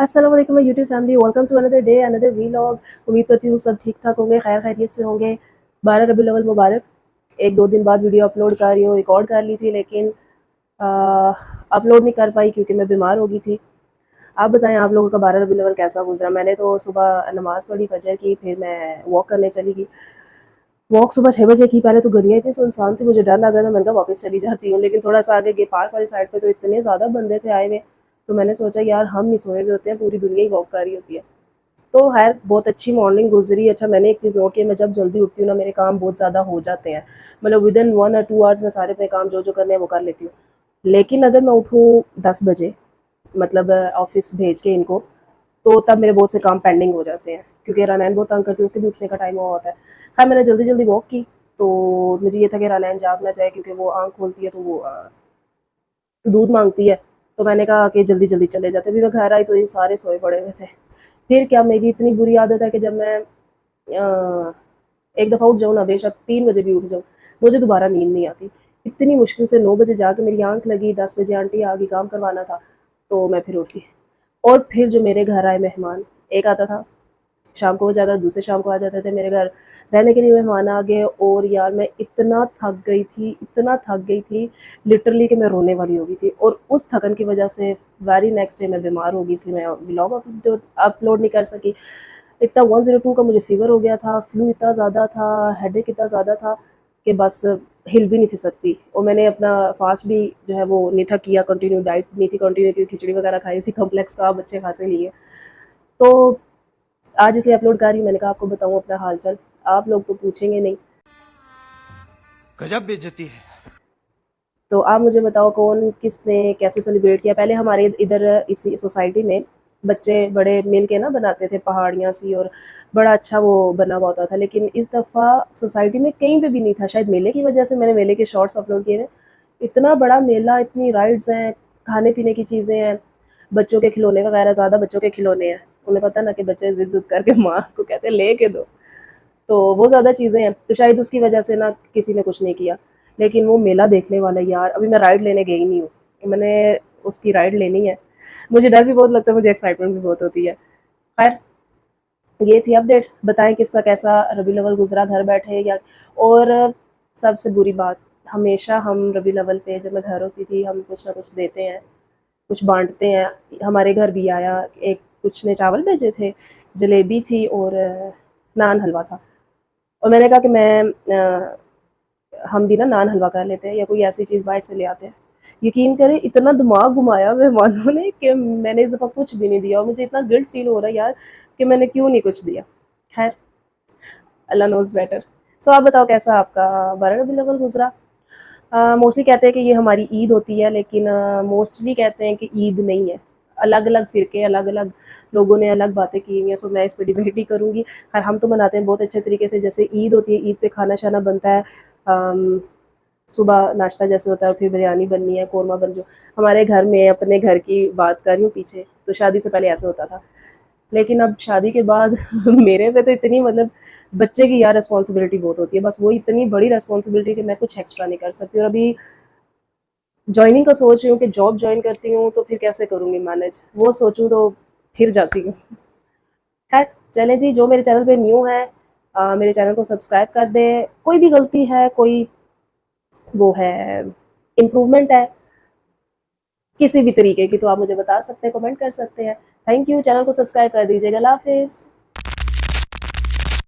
अस्सलाम वालेकुम my YouTube family, welcome to another day another vlog. उम्मीद करती हूँ सब ठीक ठाक होंगे, खैर खैरियत से होंगे। 12 रबीउल अव्वल मुबारक। एक दो दिन बाद वीडियो अपलोड कर रही हूँ, रिकॉर्ड कर ली थी लेकिन अपलोड नहीं कर पाई क्योंकि मैं बीमार हो गई थी। आप बताएं आप लोगों का 12 रबीउल अव्वल कैसा गुजरा? मैंने तो सुबह नमाज़ पढ़ी फजर की, फिर मैं वॉक करने चली गई। वॉक सुबह 6 बजे की। पहले तो गलियाँ इतनी सुनसान थी, मुझे डर लगा था, मैंने कहा वापस चली जाती हूँ। लेकिन थोड़ा सा आगे गए पार्क वाली साइड पे तो इतने ज़्यादा बंदे थे आए हुए, तो मैंने सोचा यार हम नहीं सोए हुए होते हैं, पूरी दुनिया ही वॉक कर रही होती है। तो खैर बहुत अच्छी मॉर्निंग गुजरी। अच्छा, मैंने एक चीज़ नोट की, मैं जब जल्दी उठती हूँ ना मेरे काम बहुत ज़्यादा हो जाते हैं। मतलब विदिन 1 और 2 आवर्स में सारे अपने काम जो जो करने हैं वो कर लेती हूँ। लेकिन अगर मैं उठूँ 10 बजे, मतलब ऑफिस भेज के इनको, तो तब मेरे बहुत से काम पेंडिंग हो जाते हैं क्योंकि रनैन बहुत तंग करती है, उसके भी उठने का टाइम हुआ होता है। खैर मैंने जल्दी जल्दी वॉक की, तो मुझे ये था कि रनैन जाग ना जाए क्योंकि वो आँख खोलती है तो वो दूध मांगती है। तो मैंने कहा कि जल्दी जल्दी चले जाते। अभी मैं घर आई तो ये सारे सोए पड़े हुए थे। फिर क्या, मेरी इतनी बुरी आदत है कि जब मैं एक दफ़ा उठ जाऊँ ना, बेशक 3 बजे भी उठ जाऊँ, मुझे दोबारा नींद नहीं आती। इतनी मुश्किल से 9 बजे जाके मेरी आँख लगी, 10 बजे आंटी आ गई, काम करवाना था, तो मैं फिर उठ गई। और फिर जो मेरे घर आए मेहमान, एक आता था शाम को हो जाता, दूसरे शाम को आ जाते थे मेरे घर रहने के लिए मेहमान आ गए। और यार मैं इतना थक गई थी, इतना थक गई थी लिटरली कि मैं रोने वाली हो गई थी। और उस थकन की वजह से वेरी नेक्स्ट डे मैं बीमार हो गई, इसलिए मैं व्लॉग अपलोड नहीं कर सकी। इतना 102 का मुझे फ़ीवर हो गया था, फ्लू इतना ज़्यादा था, हेडेक इतना ज़्यादा था कि बस हिल भी नहीं थी सकती। और मैंने अपना फास्ट भी जो है वो नहीं था किया, कंटिन्यू डाइट नहीं थी कंटिन्यू, क्योंकि खिचड़ी वगैरह खाई थी, कॉम्प्लेक्स का बच्चे खासे लिए। तो आज इसलिए अपलोड कर रही हूँ, मैंने कहा आपको बताऊँ अपना हाल चाल। आप लोग तो पूछेंगे नहीं, गजब बेइज्जती है। तो आप मुझे बताओ कौन किसने कैसे सेलिब्रेट किया। पहले हमारे इधर इसी सोसाइटी में बच्चे बड़े मिल के ना बनाते थे पहाड़ियाँ सी, और बड़ा अच्छा वो बना हुआ होता था। लेकिन इस दफ़ा सोसाइटी में कहीं पे भी नहीं था, शायद मेले की वजह से। मैंने मेले के शॉर्ट्स अपलोड किए हैं। इतना बड़ा मेला, इतनी राइड्स हैं, खाने पीने की चीज़ें हैं, बच्चों के खिलौने वगैरह, ज़्यादा बच्चों के खिलौने हैं। उन्हें पता ना कि बच्चे जिद जिद करके माँ को कहते हैं ले के दो, तो वो ज़्यादा चीज़ें हैं, तो शायद उसकी वजह से ना किसी ने कुछ नहीं किया। लेकिन वो मेला देखने वाला यार, अभी मैं राइड लेने गई नहीं हूँ, मैंने उसकी राइड लेनी है। मुझे डर भी बहुत लगता है, मुझे एक्साइटमेंट भी बहुत होती है। खैर, ये थी अपडेट। बताएं किसका कैसा रबी अव्वल गुजरा घर बैठे या। और सबसे बुरी बात, हमेशा हम रबी अव्वल पे जब मैं घर होती थी, हम कुछ ना कुछ देते हैं, कुछ बांटते हैं। हमारे घर भी आया एक, कुछ ने चावल भेजे थे, जलेबी थी और नान हलवा था। और मैंने कहा कि हम भी ना नान हलवा कर लेते हैं या कोई ऐसी चीज़ बाहर से ले आते हैं। यकीन करें इतना दिमाग घुमाया मेहमानों ने कि मैंने इस दफ़ा कुछ भी नहीं दिया, और मुझे इतना गिल्ट फील हो रहा है यार कि मैंने क्यों नहीं कुछ दिया। खैर, अल्लाह नोज़ बेटर। सो आप बताओ कैसा आपका 12 रबीउल अव्वल गुजरा? मोस्टली कहते हैं कि ये हमारी ईद होती है, लेकिन मोस्टली कहते हैं कि ईद नहीं है। अलग अलग फ़िरके, अलग अलग लोगों ने अलग बातें की हुई हैं, सो मैं इस पे डिबेट नहीं करूँगी। खैर हम तो मनाते हैं बहुत अच्छे तरीके से, जैसे ईद होती है, ईद पे खाना शाना बनता है। अम, सुबह नाश्ता जैसे होता है, फिर बिरयानी बननी है, कौरमा बन जो। हमारे घर में, अपने घर की बात कर रही हूँ पीछे, तो शादी से पहले ऐसे होता था। लेकिन अब शादी के बाद मेरे पे तो इतनी, मतलब बच्चे की यार रिस्पॉन्सिबिलिटी बहुत होती है, बस वो इतनी बड़ी रिस्पॉन्सिबिलिटी कि मैं कुछ एक्स्ट्रा नहीं कर सकती। और अभी जॉइनिंग का सोच रही हूँ कि जॉब जॉइन करती हूँ तो फिर कैसे करूँगी मैनेज, वो सोचूँ तो फिर जाती हूँ। खैर, चलें जी, जो मेरे चैनल पे न्यू है मेरे चैनल को सब्सक्राइब कर दें। कोई भी गलती है, कोई वो है, इम्प्रूवमेंट है किसी भी तरीके की, तो आप मुझे बता सकते हैं, कमेंट कर सकते हैं। थैंक यू, चैनल को सब्सक्राइब कर दीजिएगा। अल्लाह हाफ़िज़।